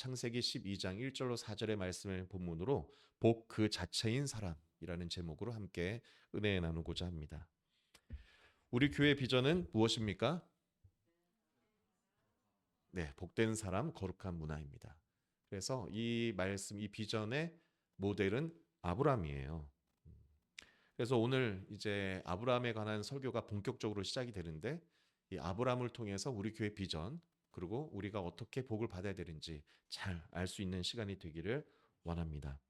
창세기 12장 1절로 4절의 말씀을 본문으로 복 그 자체인 사람이라는 제목으로 함께 은혜 나누고자 합니다. 우리 교회 비전은 무엇입니까? 네, 복된 사람, 거룩한 문화입니다. 그래서 이 말씀, 이 비전의 모델은 아브라함이에요. 그래서 오늘 이제 아브라함에 관한 설교가 본격적으로 시작이 되는데, 이 아브라함을 통해서 우리 교회 비전, 그리고 우리가 어떻게 복을 받아야 되는지 잘 알 수 있는 시간이 되기를 원합니다.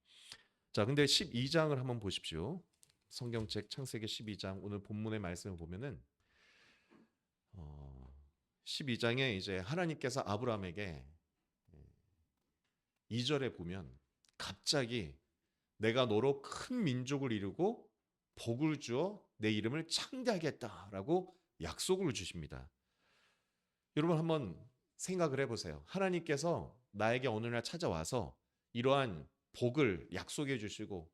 자, 근데 12장을 한번 보십시오. 성경책 창세기 12장 오늘 본문의 말씀을 보면은 12장에 이제 하나님께서 아브라함에게 2절에 보면 갑자기 내가 너로 큰 민족을 이루고 복을 주어 내 이름을 창대하겠다라고 약속을 주십니다. 여러분 한번 생각을 해보세요. 하나님께서 나에게 어느 날 찾아와서 이러한 복을 약속해 주시고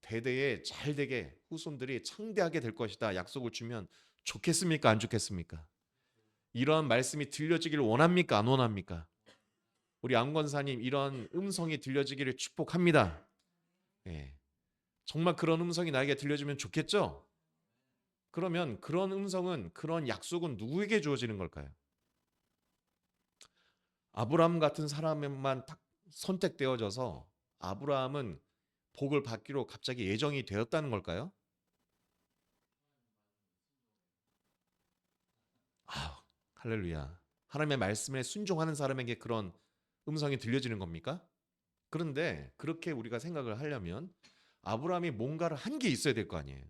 대대에 잘 되게 후손들이 창대하게 될 것이다 약속을 주면 좋겠습니까? 안 좋겠습니까? 이러한 말씀이 들려지기를 원합니까? 안 원합니까? 우리 안권사님 이런 음성이 들려지기를 축복합니다. 예. 정말 그런 음성이 나에게 들려주면 좋겠죠? 그러면 그런 음성은, 그런 약속은 누구에게 주어지는 걸까요? 아브라함 같은 사람만 딱 선택되어져서 아브라함은 복을 받기로 갑자기 예정이 되었다는 걸까요? 아, 할렐루야. 하나님의 말씀에 순종하는 사람에게 그런 음성이 들려지는 겁니까? 그런데 그렇게 우리가 생각을 하려면 아브라함이 뭔가를 한 게 있어야 될 거 아니에요.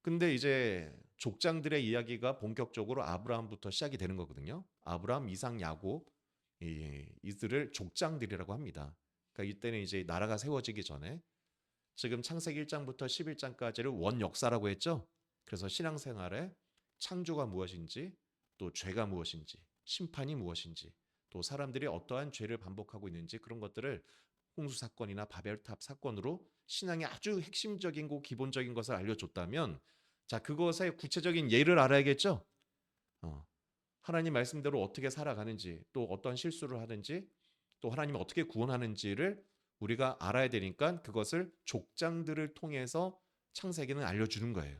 근데 이제 족장들의 이야기가 본격적으로 아브라함부터 시작이 되는 거거든요. 아브라함, 이삭, 야곱 이들을 족장들이라고 합니다. 그러니까 이때는 이제 나라가 세워지기 전에 지금 창세기 1장부터 11장까지를 원역사라고 했죠. 그래서 신앙생활에 창조가 무엇인지, 또 죄가 무엇인지, 심판이 무엇인지, 또 사람들이 어떠한 죄를 반복하고 있는지 그런 것들을 홍수 사건이나 바벨탑 사건으로 신앙의 아주 핵심적인 기본적인 것을 알려줬다면, 자, 그것의 구체적인 예를 알아야겠죠. 하나님 말씀대로 어떻게 살아가는지, 또 어떤 실수를 하든지, 또 하나님이 어떻게 구원하는지를 우리가 알아야 되니까 그것을 족장들을 통해서 창세기는 알려주는 거예요.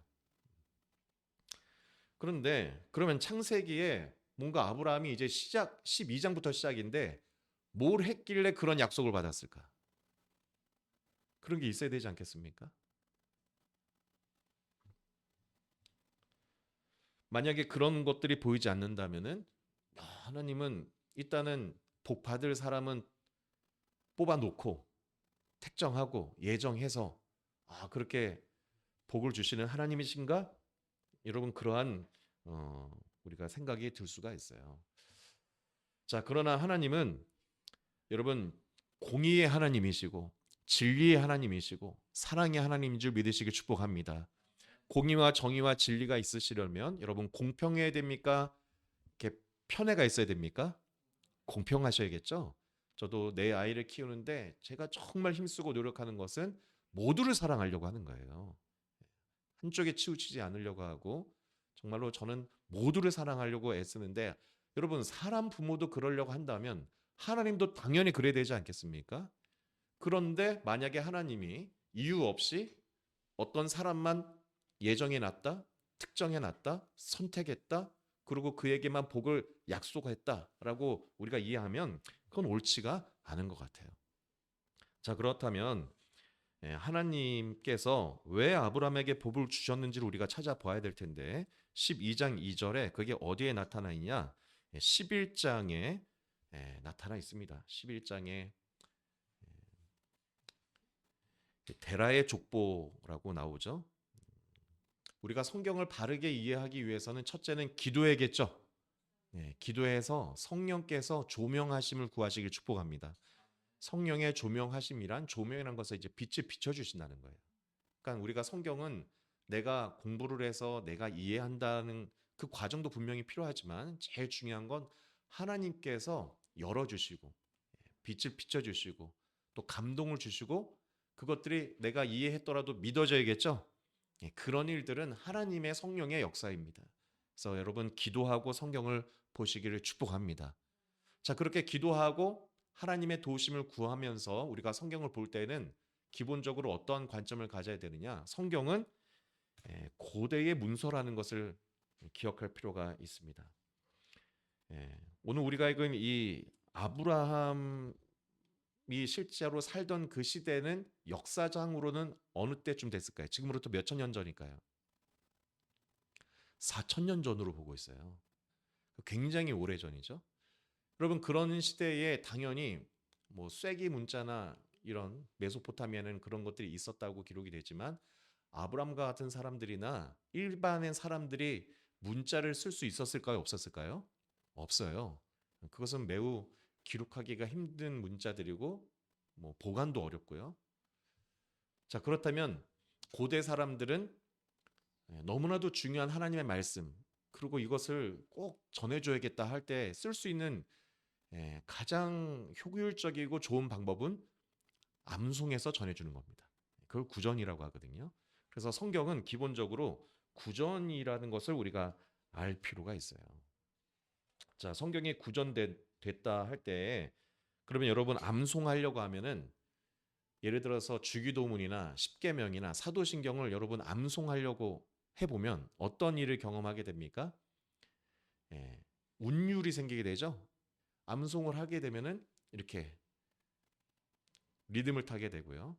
그런데 그러면 창세기에 뭔가 아브라함이 이제 시작 12장부터 시작인데 뭘 했길래 그런 약속을 받았을까? 그런 게 있어야 되지 않겠습니까? 만약에 그런 것들이 보이지 않는다면은 하나님은 일단은 복 받을 사람은 뽑아 놓고 택정하고 예정해서 그렇게 복을 주시는 하나님이신가? 여러분 그러한 우리가 생각이 들 수가 있어요. 자, 그러나 하나님은 여러분 공의의 하나님이시고 진리의 하나님이시고 사랑의 하나님인 줄 믿으시길 축복합니다. 공의와 정의와 진리가 있으시려면 여러분 공평해야 됩니까? 이렇게 편애가 있어야 됩니까? 공평하셔야겠죠. 저도 내 아이를 키우는데 제가 정말 힘쓰고 노력하는 것은 모두를 사랑하려고 하는 거예요. 한쪽에 치우치지 않으려고 하고 정말로 저는 모두를 사랑하려고 애쓰는데 여러분 사람 부모도 그러려고 한다면 하나님도 당연히 그래야 되지 않겠습니까? 그런데 만약에 하나님이 이유 없이 어떤 사람만 예정해 놨다, 특정해 놨다, 선택했다, 그리고 그에게만 복을 약속했다라고 우리가 이해하면 그건 옳지가 않은 것 같아요. 자, 그렇다면 하나님께서 왜 아브라함에게 복을 주셨는지를 우리가 찾아봐야 될 텐데 12장 2절에 그게 어디에 나타나 있냐? 11장에 나타나 있습니다. 11장에 데라의 족보라고 나오죠. 우리가 성경을 바르게 이해하기 위해서는 첫째는 기도해야겠죠. 기도해서 성령께서 조명하심을 구하시길 축복합니다. 성령의 조명하심이란 조명이라는 것을 이제 빛을 비춰주신다는 거예요. 그러니까 우리가 성경은 내가 공부를 해서 내가 이해한다는 그 과정도 분명히 필요하지만 제일 중요한 건 하나님께서 열어주시고 빛을 비춰주시고 또 감동을 주시고 그것들이 내가 이해했더라도 믿어져야겠죠. 그런 일들은 하나님의 성령의 역사입니다. 그래서 여러분 기도하고 성경을 보시기를 축복합니다. 자, 그렇게 기도하고 하나님의 도우심을 구하면서 우리가 성경을 볼 때는 기본적으로 어떤 관점을 가져야 되느냐? 성경은 고대의 문서라는 것을 기억할 필요가 있습니다. 오늘 우리가 읽은 이 아브라함이 실제로 살던 그 시대는 역사상으로는 어느 때쯤 됐을까요? 지금으로부터 몇천 년 전일까요? 4천 년 전으로 보고 있어요. 굉장히 오래 전이죠. 여러분, 그런 시대에 당연히 뭐 쐐기 문자나 이런 메소포타미아는 그런 것들이 있었다고 기록이 되지만 아브람과 같은 사람들이나 일반의 사람들이 문자를 쓸 수 있었을까요? 없었을까요? 없어요. 그것은 매우 기록하기가 힘든 문자들이고 뭐 보관도 어렵고요. 자, 그렇다면 고대 사람들은 너무나도 중요한 하나님의 말씀, 그리고 이것을 꼭 전해줘야겠다 할 때 쓸 수 있는 가장 효율적이고 좋은 방법은 암송해서 전해주는 겁니다. 그걸 구전이라고 하거든요. 그래서 성경은 기본적으로 구전이라는 것을 우리가 알 필요가 있어요. 자, 성경이 구전됐다 할 때, 그러면 여러분 암송하려고 하면은 예를 들어서 주기도문이나 십계명이나 사도신경을 여러분 암송하려고 해보면 어떤 일을 경험하게 됩니까? 운율이 생기게 되죠. 암송을 하게 되면은 이렇게 리듬을 타게 되고요.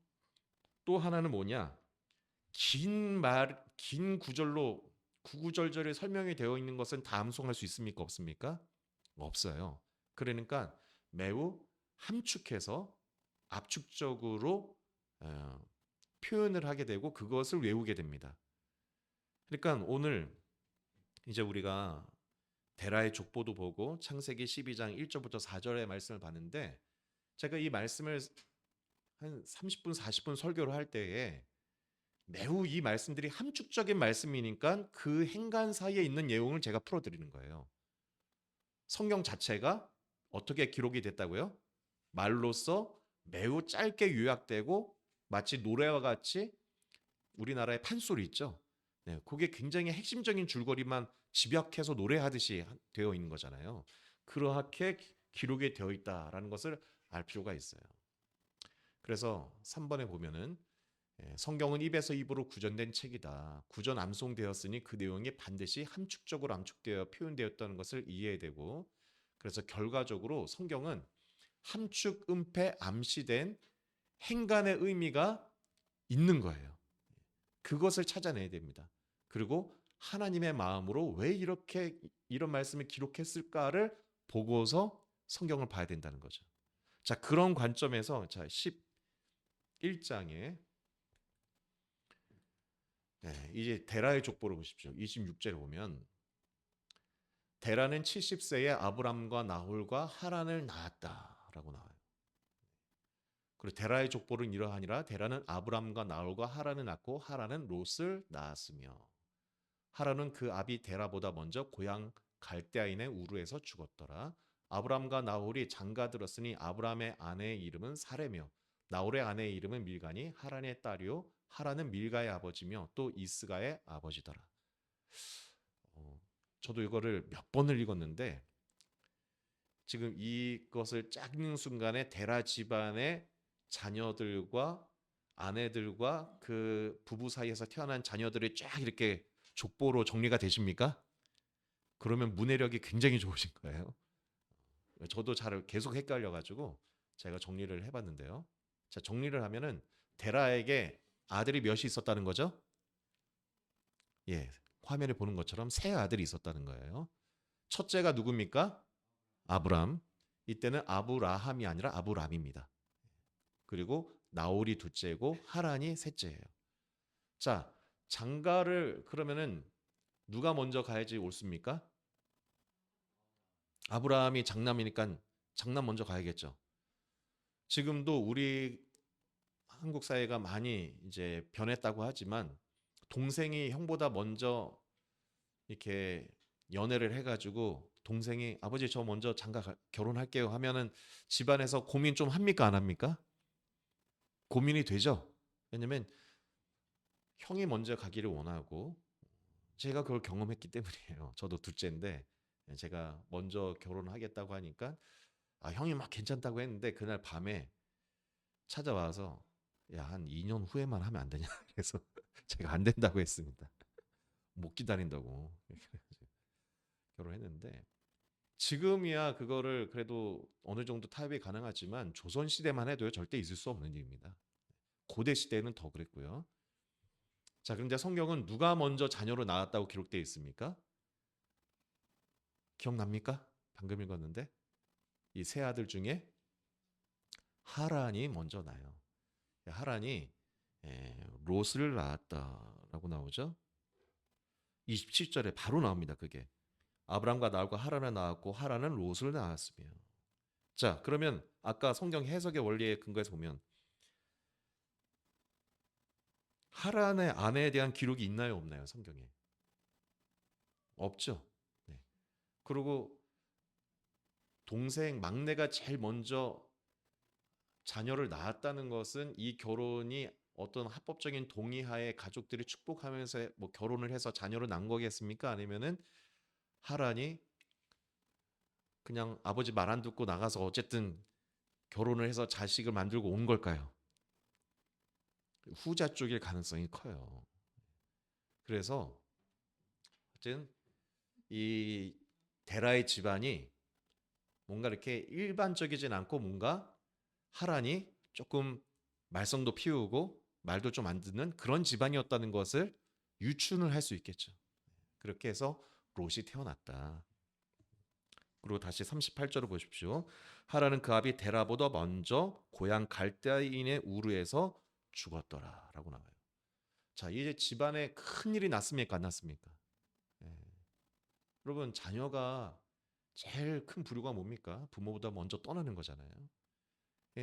또 하나는 뭐냐? 긴 구절로 구구절절히 설명이 되어 있는 것은 다 암송할 수 있습니까? 없습니까? 없어요. 그러니까 매우 함축해서 압축적으로 표현을 하게 되고 그것을 외우게 됩니다. 그러니까 오늘 이제 우리가 데라의 족보도 보고 창세기 12장 1절부터 4절의 말씀을 봤는데 제가 이 말씀을 한 30분, 40분 설교를 할 때에 매우 이 말씀들이 함축적인 말씀이니까 그 행간 사이에 있는 내용을 제가 풀어드리는 거예요. 성경 자체가 어떻게 기록이 됐다고요? 말로써 매우 짧게 요약되고 마치 노래와 같이 우리나라의 판소리 있죠. 네, 그게 굉장히 핵심적인 줄거리만 집약해서 노래하듯이 되어 있는 거잖아요. 그렇게 기록이 되어 있다라는 것을 알 필요가 있어요. 그래서 3번에 보면은 성경은 입에서 입으로 구전된 책이다. 구전 암송되었으니 그 내용이 반드시 함축적으로 암축되어 표현되었다는 것을 이해해야 되고, 그래서 결과적으로 성경은 함축, 음패, 암시된 행간의 의미가 있는 거예요. 그것을 찾아내야 됩니다. 그리고 하나님의 마음으로 왜 이렇게 이런 말씀을 기록했을까를 보고서 성경을 봐야 된다는 거죠. 자, 그런 관점에서 자 11장에 이제 데라의 족보를 보십시오. 26절에 보면 데라는 70세에 아브람과 나홀과 하란을 낳았다라고 나와요. 그리고 데라의 족보는 이러하니라. 데라는 아브람과 나홀과 하란을 낳고 하란은 롯을 낳았으며 하란은 그 아비 데라보다 먼저 고향 갈대아인의 우르에서 죽었더라. 아브람과 나홀이 장가들었으니 아브람의 아내의 이름은 사레며 나홀의 아내의 이름은 밀가니 하란의 딸이요 하란은 밀가의 아버지며 또 이스가의 아버지더라. 저도 이거를 몇 번을 읽었는데 지금 이것을 짝 읽는 순간에 데라 집안의 자녀들과 아내들과 그 부부 사이에서 태어난 자녀들이 쫙 이렇게 족보로 정리가 되십니까? 그러면 문해력이 굉장히 좋으신 거예요. 저도 잘 계속 헷갈려가지고 제가 정리를 해봤는데요. 자, 정리를 하면은 데라에게 아들이 몇이 있었다는 거죠? 예, 화면에 보는 것처럼 세 아들이 있었다는 거예요. 첫째가 누굽니까? 아브람. 이때는 아브라함이 아니라 아브람입니다. 그리고 나홀이 둘째고 하란이 셋째예요. 자, 장가를 그러면은 누가 먼저 가야지 옳습니까? 아브라함이 장남이니까 장남 먼저 가야겠죠. 지금도 우리 한국 사회가 많이 이제 변했다고 하지만 동생이 형보다 먼저 이렇게 연애를 해가지고 동생이 아버지 저 먼저 결혼할게요 하면은 집안에서 고민 좀 합니까 안 합니까? 고민이 되죠. 왜냐면 형이 먼저 가기를 원하고 제가 그걸 경험했기 때문이에요. 저도 둘째인데 제가 먼저 결혼하겠다고 하니까 형이 막 괜찮다고 했는데 그날 밤에 찾아와서 야, 한 2년 후에만 하면 안 되냐? 그래서 제가 안 된다고 했습니다. 못 기다린다고. 결혼했는데 지금이야 그거를 그래도 어느 정도 타협이 가능하지만 조선 시대만 해도요 절대 있을 수 없는 일입니다. 고대 시대는 더 그랬고요. 자, 그런데 성경은 누가 먼저 자녀로 낳았다고 기록되어 있습니까? 기억납니까? 방금 읽었는데 이 세 아들 중에 하란이 먼저 나요. 하란이 롯을 낳았다라고 나오죠. 27절에 바로 나옵니다. 그게 아브람과 나홀과 하란을 낳았고 하란은 롯을 낳았으며. 자, 그러면 아까 성경 해석의 원리에 근거해서 보면 하란의 아내에 대한 기록이 있나요, 없나요, 성경에? 없죠. 네. 그리고 동생 막내가 제일 먼저 자녀를 낳았다는 것은 이 결혼이 어떤 합법적인 동의하에 가족들이 축복하면서 뭐 결혼을 해서 자녀를 낳은 거겠습니까? 아니면은 하란이 그냥 아버지 말 안 듣고 나가서 어쨌든 결혼을 해서 자식을 만들고 온 걸까요? 후자 쪽일 가능성이 커요. 그래서 어쨌든 이 데라의 집안이 뭔가 이렇게 일반적이진 않고 뭔가 하란이 조금 말썽도 피우고 말도 좀 안 듣는 그런 집안이었다는 것을 유추는 할 수 있겠죠. 그렇게 해서 롯이 태어났다. 그리고 다시 38절을 보십시오. 하란은 그 아비 데라보다 먼저 고향 갈대인의 우르에서 죽었더라라고 나와요. 자, 이제 집안에 큰 일이 났습니까? 안 났습니까? 예. 여러분, 자녀가 제일 큰 불효가 뭡니까? 부모보다 먼저 떠나는 거잖아요.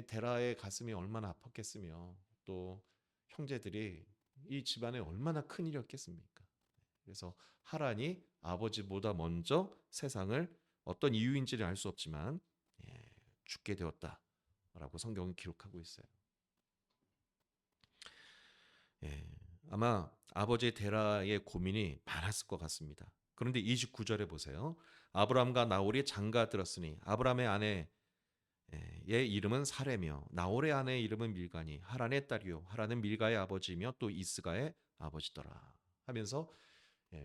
데라의 가슴이 얼마나 아팠겠으며 또 형제들이 이 집안에 얼마나 큰 일이었겠습니까? 그래서 하란이 아버지보다 먼저 세상을 어떤 이유인지는 알 수 없지만 죽게 되었다라고 성경은 기록하고 있어요. 예, 아마 아버지 데라의 고민이 많았을 것 같습니다. 그런데 29절에 보세요. 아브람과 나홀이 장가 들었으니 아브람의 아내 의 이름은 사레며 나홀의 아내의 이름은 밀가니 하란의 딸이요 하란은 밀가의 아버지며 또 이스가의 아버지더라 하면서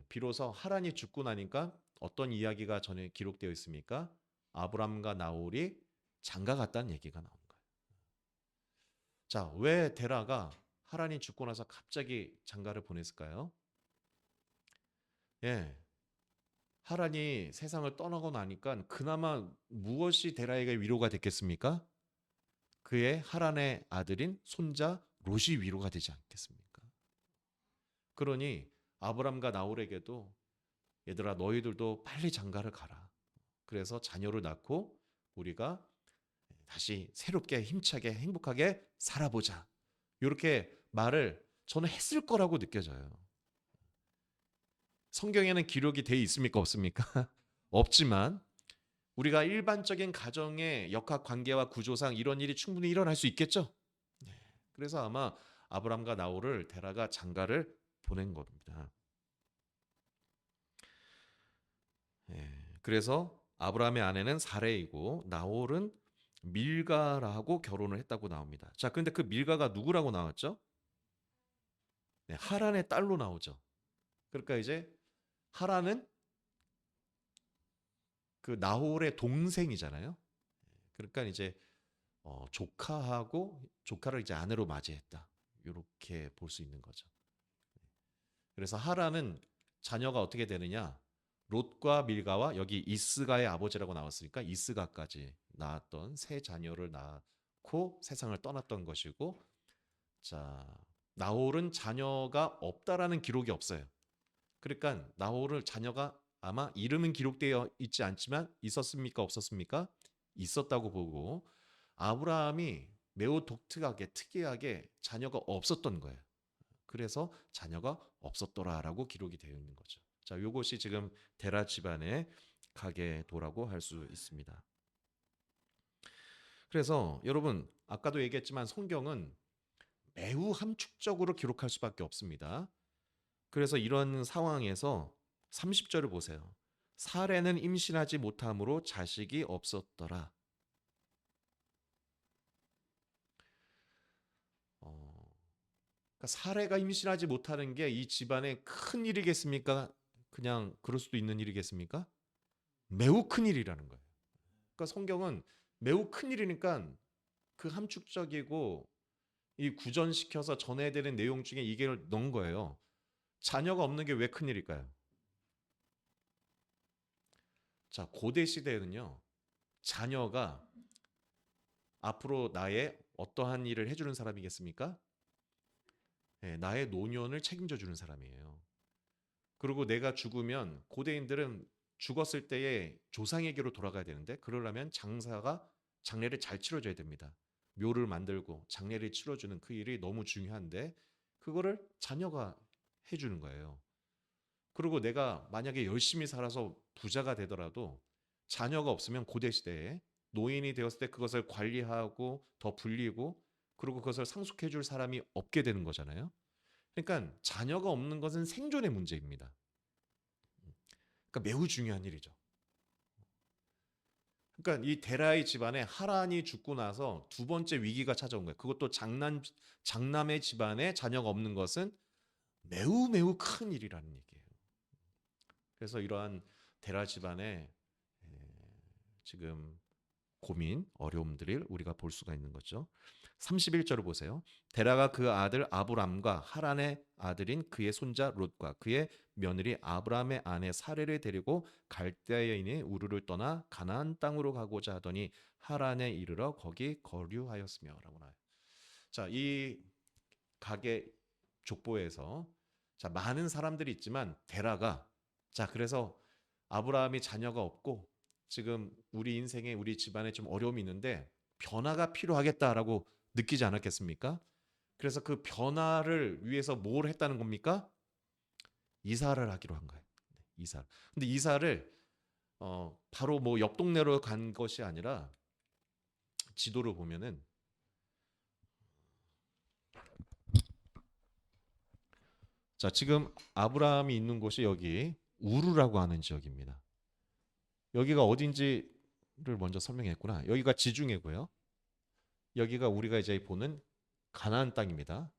비로소 하란이 죽고 나니까 어떤 이야기가 전에 기록되어 있습니까? 아브람과 나홀이 장가 갔다는 얘기가 나온 거예요. 자, 왜 데라가 하란이 죽고 나서 갑자기 장가를 보냈을까요? 예, 하란이 세상을 떠나고 나니까 그나마 무엇이 데라에게 위로가 됐겠습니까? 그의 하란의 아들인 손자 롯이 위로가 되지 않겠습니까? 그러니 아브람과 나홀에게도 얘들아 너희들도 빨리 장가를 가라. 그래서 자녀를 낳고 우리가 다시 새롭게 힘차게 행복하게 살아보자. 이렇게 말을 저는 했을 거라고 느껴져요. 성경에는 기록이 돼 있습니까? 없습니까? 없지만 우리가 일반적인 가정의 역학 관계와 구조상 이런 일이 충분히 일어날 수 있겠죠. 그래서 아마 아브람과 나홀을 데라가 장가를 보낸 겁니다. 그래서 아브라함의 아내는 사레이고 나홀은 밀가라고 결혼을 했다고 나옵니다. 자, 근데 그 밀가가 누구라고 나왔죠? 네, 하란의 딸로 나오죠. 그러니까 이제 하란은 그 나홀의 동생이잖아요. 그러니까 이제 조카하고 조카를 이제 아내로 맞이했다. 이렇게 볼 수 있는 거죠. 그래서 하란은 자녀가 어떻게 되느냐? 롯과 밀가와 여기 이스가의 아버지라고 나왔으니까 이스가까지 낳았던 세 자녀를 낳고 세상을 떠났던 것이고, 자, 나홀은 자녀가 없다라는 기록이 없어요. 그러니까 나홀은 자녀가 아마 이름은 기록되어 있지 않지만 있었습니까? 없었습니까? 있었다고 보고 아브라함이 매우 독특하게 특이하게 자녀가 없었던 거예요. 그래서 자녀가 없었더라라고 기록이 되어 있는 거죠. 자, 요것이 지금 데라 집안의 가계도라고 할 수 있습니다. 그래서 여러분 아까도 얘기했지만 성경은 매우 함축적으로 기록할 수밖에 없습니다. 그래서 이런 상황에서 30절을 보세요. 사례는 임신하지 못함으로 자식이 없었더라. 사례가 임신하지 못하는 게 이 집안의 큰 일이겠습니까? 그냥 그럴 수도 있는 일이겠습니까? 매우 큰 일이라는 거예요. 그러니까 성경은 매우 큰 일이니까 그 함축적이고 이 구전시켜서 전해야 되는 내용 중에 이게 넣은 거예요. 자녀가 없는 게 왜 큰 일일까요? 자, 고대 시대에는요. 자녀가 앞으로 나의 어떠한 일을 해주는 사람이겠습니까? 예, 나의 노년을 책임져 주는 사람이에요. 그리고 내가 죽으면 고대인들은 죽었을 때에 조상에게로 돌아가야 되는데 그러려면 장례를 잘 치러줘야 됩니다. 묘를 만들고 장례를 치러주는 그 일이 너무 중요한데 그거를 자녀가 해주는 거예요. 그리고 내가 만약에 열심히 살아서 부자가 되더라도 자녀가 없으면 고대 시대에 노인이 되었을 때 그것을 관리하고 더 불리고 그리고 그것을 상속해 줄 사람이 없게 되는 거잖아요. 그러니까 자녀가 없는 것은 생존의 문제입니다. 그러니까 매우 중요한 일이죠. 그러니까 이 데라의 집안에 하란이 죽고 나서 두 번째 위기가 찾아온 거예요. 그것도 장남의 집안에 자녀가 없는 것은 매우 매우 큰 일이라는 얘기예요. 그래서 이러한 데라 집안의 지금 고민, 어려움들을 우리가 볼 수가 있는 거죠. 31절을 보세요. 데라가 그 아들 아브람과 하란의 아들인 그의 손자 롯과 그의 며느리 아브람의 아내 사레를 데리고 갈대아인의 우르를 떠나 가나안 땅으로 가고자 하더니 하란에 이르러 거기 거류하였으며라고 나와요. 자, 이 각의 족보에서 자, 많은 사람들이 있지만 데라가 자, 그래서 아브라함이 자녀가 없고 지금 우리 인생에 우리 집안에 좀 어려움이 있는데 변화가 필요하겠다라고 느끼지 않았겠습니까? 그래서 그 변화를 위해서 뭘 했다는 겁니까? 이사를 하기로 한 거예요. 이사. 근데 이사를 바로 뭐 옆 동네로 간 것이 아니라 지도를 보면은 자, 지금 아브라함이 있는 곳이 여기 우르라고 하는 지역입니다. 여기가 어딘지를 먼저 설명했구나. 여기가 지중해고요. 여기가 우리가 이제 보는 가나안 땅입니다.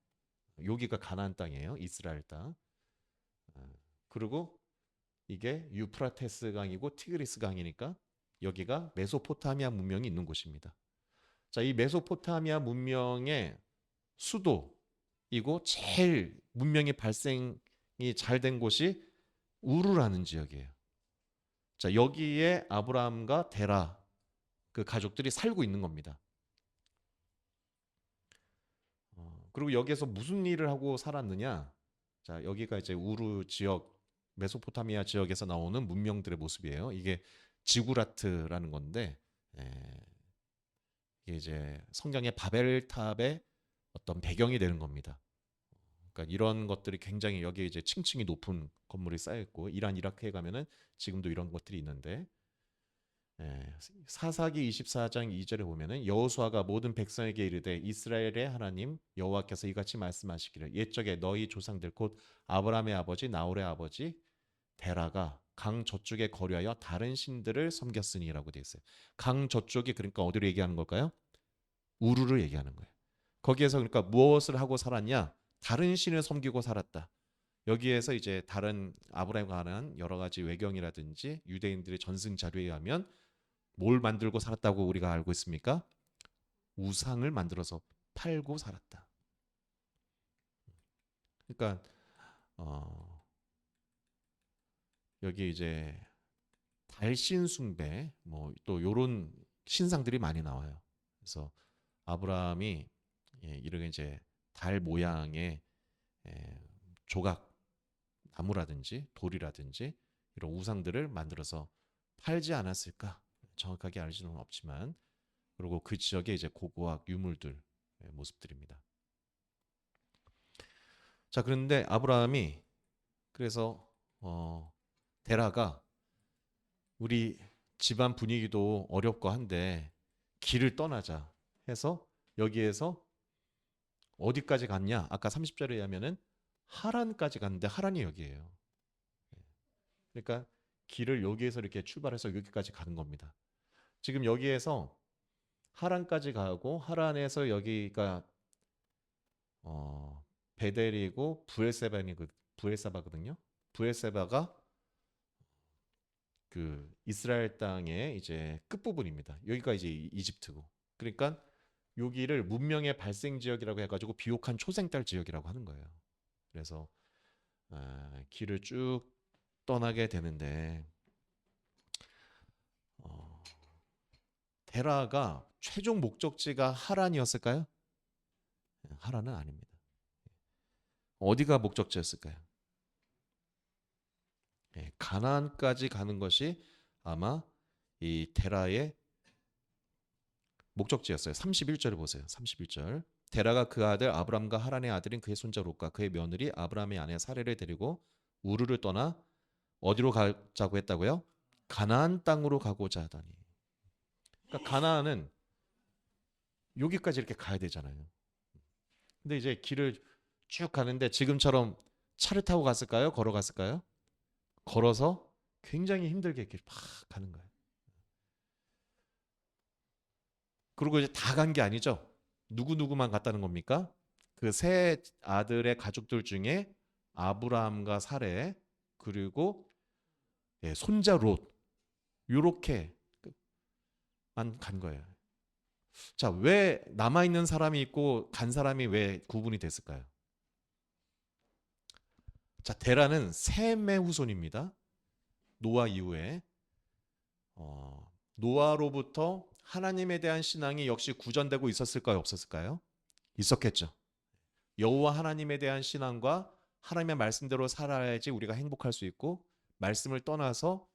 여기가 가나안 땅이에요. 이스라엘 땅. 그리고 이게 유프라테스 강이고 티그리스 강이니까 여기가 메소포타미아 문명이 있는 곳입니다. 자, 이 메소포타미아 문명의 수도이고 제일 문명의 발생이 잘 된 곳이 우르라는 지역이에요. 자, 여기에 아브라함과 데라 그 가족들이 살고 있는 겁니다. 그리고 여기에서 무슨 일을 하고 살았느냐? 자, 여기가 이제 우르 지역, 메소포타미아 지역에서 나오는 문명들의 모습이에요. 이게 지구라트라는 건데, 이게 이제 성경의 바벨탑의 어떤 배경이 되는 겁니다. 그러니까 이런 것들이 굉장히 여기에 이제 층층이 높은 건물이 쌓여 있고, 이란 이라크에 가면은 지금도 이런 것들이 있는데, 사사기 24장 2절에 보면은 여호수아가 모든 백성에게 이르되 이스라엘의 하나님 여호와께서 이같이 말씀하시기를 옛적에 너희 조상들 곧 아브라함의 아버지 나홀의 아버지 데라가 강 저쪽에 거류하여 다른 신들을 섬겼으니라고 되어 있어요. 강 저쪽이 그러니까 어디로 얘기하는 걸까요? 우르를 얘기하는 거예요. 거기에서 그러니까 무엇을 하고 살았냐? 다른 신을 섬기고 살았다. 여기에서 이제 다른 아브라함과 관한 여러 가지 외경이라든지 유대인들의 전승 자료에 의하면 뭘 만들고 살았다고 우리가 알고 있습니까? 우상을 만들어서 팔고 살았다. 그러니까 여기 이제 달신 숭배 뭐 또 요런 신상들이 많이 나와요. 그래서 아브라함이 이렇게 이제 달 모양의 조각 나무라든지 돌이라든지 이런 우상들을 만들어서 팔지 않았을까? 정확하게 알 수는 없지만 그리고 그 지역에 이제 고고학 유물들 모습들입니다. 자, 그런데 아브라함이 그래서 데라가 우리 집안 분위기도 어렵고 한데 길을 떠나자 해서 여기에서 어디까지 갔냐? 아까 30절에 의하면은 하란까지 갔는데 하란이 여기예요. 그러니까 길을 여기에서 이렇게 출발해서 여기까지 가는 겁니다. 지금 여기에서 하란까지 가고 하란에서 여기가 베델이고 부엘세바거든요. 부엘세바가 그 이스라엘 땅의 이제 끝부분입니다. 여기가 이제 이집트고. 그러니까 여기를 문명의 발생 지역이라고 해가지고 비옥한 초생딸 지역이라고 하는 거예요. 그래서 길을 쭉 떠나게 되는데 어, 데라가 최종 목적지가 하란이었을까요? 하란은 아닙니다. 어디가 목적지였을까요? 가나안까지 가는 것이 아마 이 데라의 목적지였어요. 31절을 보세요. 31절. 데라가 그 아들 아브람과 하란의 아들인 그의 손자 롯과 그의 며느리 아브람의 아내 사레를 데리고 우르를 떠나 어디로 가자고 했다고요? 가나안 땅으로 가고자 하다니. 그러니까 가나안은 여기까지 이렇게 가야 되잖아요. 근데 이제 길을 쭉 가는데 지금처럼 차를 타고 갔을까요? 걸어갔을까요? 걸어서 굉장히 힘들게 길 막 가는 거예요. 그리고 이제 다 간 게 아니죠. 누구누구만 갔다는 겁니까? 그 세 아들의 가족들 중에 아브라함과 사레 그리고 손자 롯 요렇게만 간 거예요. 자, 왜 남아 있는 사람이 있고 간 사람이 왜 구분이 됐을까요? 자, 데라는 셈의 후손입니다. 노아 이후에 노아로부터 하나님에 대한 신앙이 역시 구전되고 있었을까요? 없었을까요? 있었겠죠. 여호와 하나님에 대한 신앙과 하나님의 말씀대로 살아야지 우리가 행복할 수 있고 말씀을 떠나서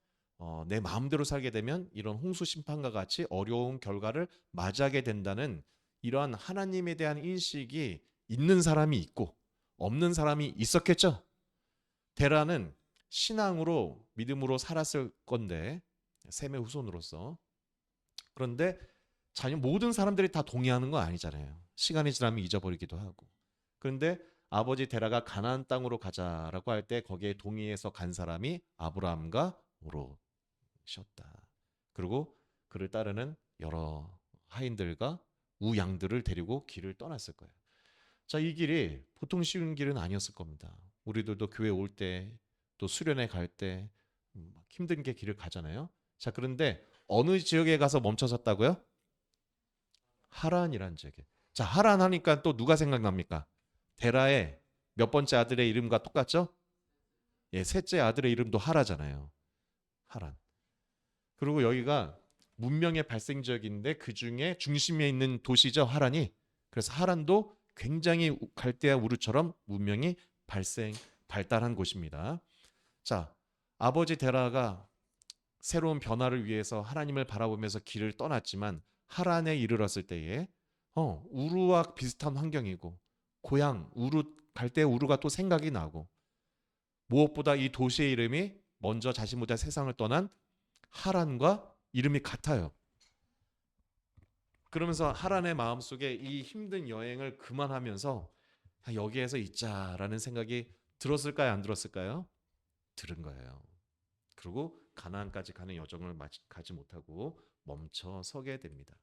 내 마음대로 살게 되면 이런 홍수 심판과 같이 어려운 결과를 맞이하게 된다는 이러한 하나님에 대한 인식이 있는 사람이 있고 없는 사람이 있었겠죠. 데라는 신앙으로 믿음으로 살았을 건데 셈의 후손으로서 그런데 자녀 모든 사람들이 다 동의하는 건 아니잖아요. 시간이 지나면 잊어버리기도 하고. 그런데 아버지 데라가 가나안 땅으로 가자라고 할 때 거기에 동의해서 간 사람이 아브라함과 롯이었다. 그리고 그를 따르는 여러 하인들과 우양들을 데리고 길을 떠났을 거예요. 자, 이 길이 보통 쉬운 길은 아니었을 겁니다. 우리들도 교회 올 때 또 수련회 갈 때 힘든 게 길을 가잖아요. 자, 그런데 어느 지역에 가서 멈춰 섰다고요? 하란이란 지역에. 자, 하란 하니까 또 누가 생각납니까? 데라의 몇 번째 아들의 이름과 똑같죠? 예, 셋째 아들의 이름도 하라잖아요. 하란. 그리고 여기가 문명의 발생 지역인데 그 중에 중심에 있는 도시죠, 하란이. 그래서 하란도 굉장히 갈대아 우르처럼 문명이 발달한 곳입니다. 자, 아버지 데라가 새로운 변화를 위해서 하나님을 바라보면서 길을 떠났지만 하란에 이르렀을 때에 우루와 비슷한 환경이고 고향 우루 갈대 우루가 또 생각이 나고 무엇보다 이 도시의 이름이 먼저 자신보다 세상을 떠난 하란과 이름이 같아요. 그러면서 하란의 마음속에 이 힘든 여행을 그만하면서 여기에서 있자라는 생각이 들었을까요? 안 들었을까요? 들은 거예요. 그리고 가나안까지 가는 여정을 가지 못하고 멈춰 서게 됩니다.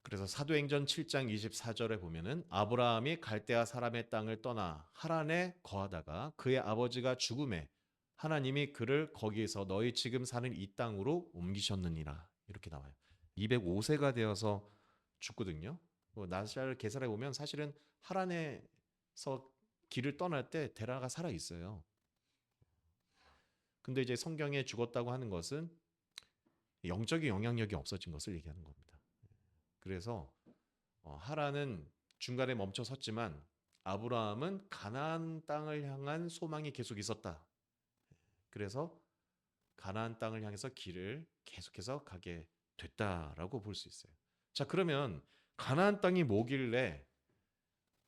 그래서 사도행전 7장 24절에 보면은 아브라함이 갈대아 사람의 땅을 떠나 하란에 거하다가 그의 아버지가 죽음에 하나님이 그를 거기에서 너희 지금 사는 이 땅으로 옮기셨느니라 이렇게 나와요. 205세가 되어서 죽거든요. 나사를 계산해 보면 사실은 하란에서 길을 떠날 때 데라가 살아 있어요. 근데 이제 성경에 죽었다고 하는 것은 영적인 영향력이 없어진 것을 얘기하는 겁니다. 그래서 하란은 중간에 멈춰 섰지만 아브라함은 가나안 땅을 향한 소망이 계속 있었다. 그래서 가나안 땅을 향해서 길을 계속해서 가게 됐다라고 볼 수 있어요. 자, 그러면 가나안 땅이 뭐길래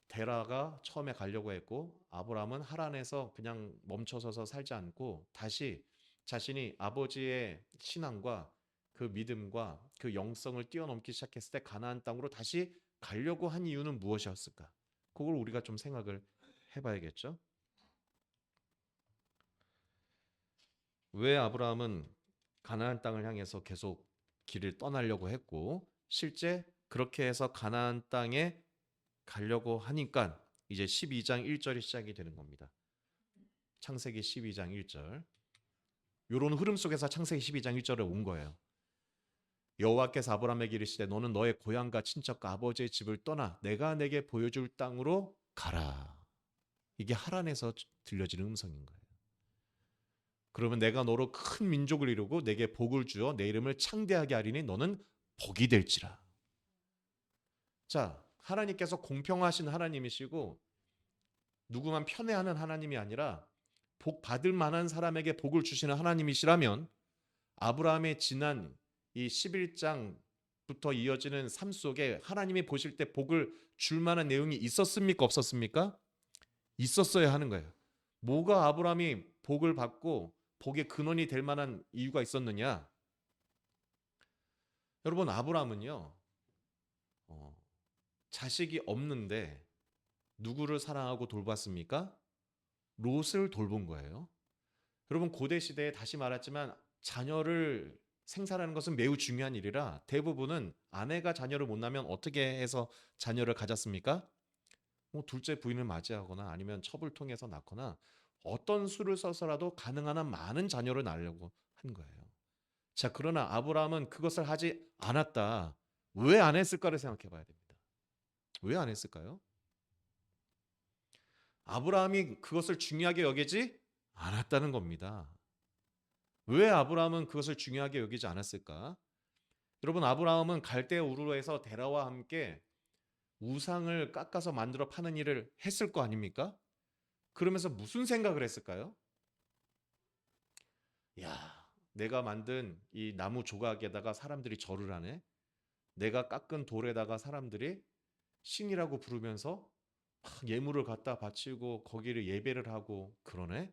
데라가 처음에 가려고 했고 아브라함은 하란에서 그냥 멈춰서서 살지 않고 다시 자신이 아버지의 신앙과 그 믿음과 그 영성을 뛰어넘기 시작했을 때 가나안 땅으로 다시 가려고 한 이유는 무엇이었을까? 그걸 우리가 좀 생각을 해봐야겠죠. 왜 아브라함은 가나안 땅을 향해서 계속 길을 떠나려고 했고 실제 그렇게 해서 가나안 땅에 가려고 하니까 이제 12장 1절이 시작이 되는 겁니다. 창세기 12장 1절. 요런 흐름 속에서 창세기 12장 1절에 온 거예요. 여호와께서 아브라함에게 이르시되 너는 너의 고향과 친척과 아버지의 집을 떠나 내가 내게 보여줄 땅으로 가라. 이게 하란에서 들려지는 음성인 거예요. 그러면 내가 너로 큰 민족을 이루고 내게 복을 주어 내 이름을 창대하게 하리니 너는 복이 될지라. 자, 하나님께서 공평하신 하나님이시고 누구만 편애하는 하나님이 아니라 복 받을 만한 사람에게 복을 주시는 하나님이시라면 아브라함의 지난 이 11장부터 이어지는 삶 속에 하나님이 보실 때 복을 줄 만한 내용이 있었습니까? 없었습니까? 있었어야 하는 거예요. 뭐가 아브라함이 복을 받고 복의 근원이 될 만한 이유가 있었느냐? 여러분, 아브라함은요, 자식이 없는데 누구를 사랑하고 돌봤습니까? 롯을 돌본 거예요. 여러분, 고대 시대에 다시 말했지만 자녀를 생산하는 것은 매우 중요한 일이라 대부분은 아내가 자녀를 못 낳으면 어떻게 해서 자녀를 가졌습니까? 뭐 둘째 부인을 맞이하거나 아니면 첩을 통해서 낳거나 어떤 수를 써서라도 가능한 한 많은 자녀를 낳으려고 한 거예요. 자, 그러나 아브라함은 그것을 하지 않았다. 왜 안 했을까를 생각해 봐야 됩니다. 왜 안 했을까요? 아브라함이 그것을 중요하게 여기지 않았다는 겁니다. 왜 아브라함은 그것을 중요하게 여기지 않았을까? 여러분, 아브라함은 갈대 우르에서 데라와 함께 우상을 깎아서 만들어 파는 일을 했을 거 아닙니까? 그러면서 무슨 생각을 했을까요? 야, 내가 만든 이 나무 조각에다가 사람들이 절을 하네. 내가 깎은 돌에다가 사람들이 신이라고 부르면서 막 예물을 갖다 바치고 거기를 예배를 하고 그러네.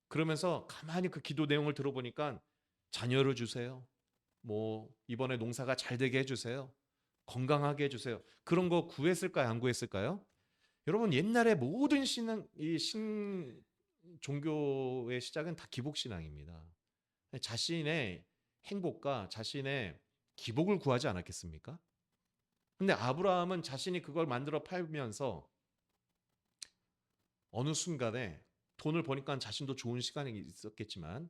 그러면서 가만히 그 기도 내용을 들어보니까 자녀를 주세요. 뭐 이번에 농사가 잘 되게 해주세요. 건강하게 해주세요. 그런 거 구했을까요? 안 구했을까요? 여러분, 옛날에 모든 신은 이신 종교의 시작은 다 기복신앙입니다. 자신의 행복과 자신의 기복을 구하지 않았겠습니까? 근데 아브라함은 자신이 그걸 만들어 팔면서 어느 순간에 돈을 버니까 자신도 좋은 시간이 있었겠지만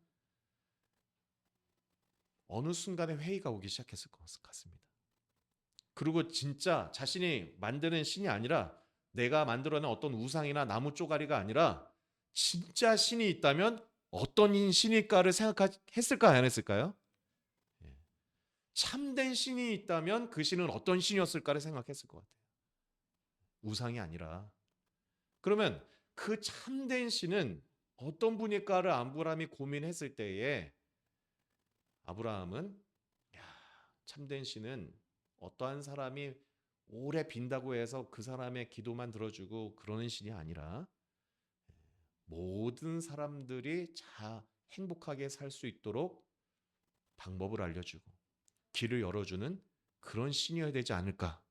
어느 순간에 회의가 오기 시작했을 것 같습니다. 그리고 진짜 자신이 만드는 신이 아니라 내가 만들어낸 어떤 우상이나 나무 쪼가리가 아니라 진짜 신이 있다면 어떤 신일까를 생각했을까요? 안 했을까요? 참된 신이 있다면 그 신은 어떤 신이었을까를 생각했을 것 같아요. 우상이 아니라. 그러면 그 참된 신은 어떤 분일까를 아브라함이 고민했을 때에 아브라함은 참된 신은 어떠한 사람이 오래 빈다고 해서 그 사람의 기도만 들어주고 그러는 신이 아니라 모든 사람들이 행복하게 살 수 있도록 방법을 알려주고 길을 열어주는 그런 신이어야 되지 않을까.